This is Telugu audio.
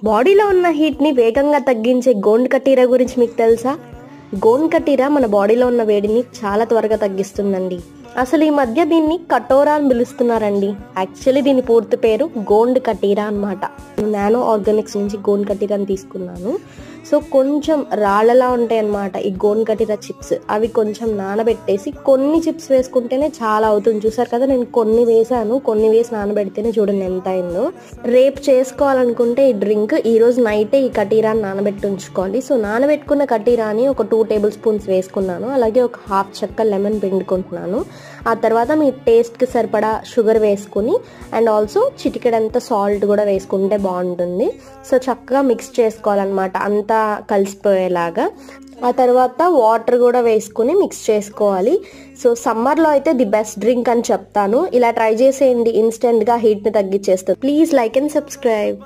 బాడీలో ఉన్న హీట్ని వేగంగా తగ్గించే గోండ్ కటీరా గురించి మీకు తెలుసా? గోండ్ కటీరా మన బాడీలో ఉన్న వేడిని చాలా త్వరగా తగ్గిస్తుందండి. అసలు ఈ మధ్య దీన్ని కటోరా అని పిలుస్తున్నారండి. యాక్చువల్లీ దీని పూర్తి పేరు గోండ్ కటీరా అనమాట. నానో ఆర్గానిక్స్ నుంచి గోండ్ కటీరాని తీసుకున్నాను. సో కొంచెం రాళ్ళలా ఉంటాయి అన్నమాట ఈ గోండ్ కటీరా చిప్స్. అవి కొంచెం నానబెట్టేసి కొన్ని చిప్స్ వేసుకుంటేనే చాలా అవుతుంది. చూసారు కదా, నేను కొన్ని వేసాను, కొన్ని వేసి నానబెడితేనే చూడండి ఎంత అయిందో. రేపు చేసుకోవాలనుకుంటే ఈ డ్రింక్ ఈ రోజు నైటే ఈ కటీరాని నానబెట్టి ఉంచుకోవాలి. సో నానబెట్టుకున్న కటీరాని ఒక 2 టేబుల్ స్పూన్స్ వేసుకున్నాను. అలాగే ఒక హాఫ్ చెక్క లెమన్ పిండుకుంటున్నాను. ఆ తర్వాత మీ టేస్ట్కి సరిపడా షుగర్ వేసుకుని అండ్ ఆల్సో చిటికెడంత సాల్ట్ కూడా వేసుకుంటే బాగుంటుంది. సో చక్కగా మిక్స్ చేసుకోవాలన్నమాట అంతా కలిసిపోయేలాగా. ఆ తర్వాత వాటర్ కూడా వేసుకుని మిక్స్ చేసుకోవాలి. సో సమ్మర్లో అయితే ది బెస్ట్ డ్రింక్ అని చెప్తాను. ఇలా ట్రై చేసేయండి, ఇన్స్టెంట్గా హీట్ని తగ్గించేస్తుంది. Please like and subscribe.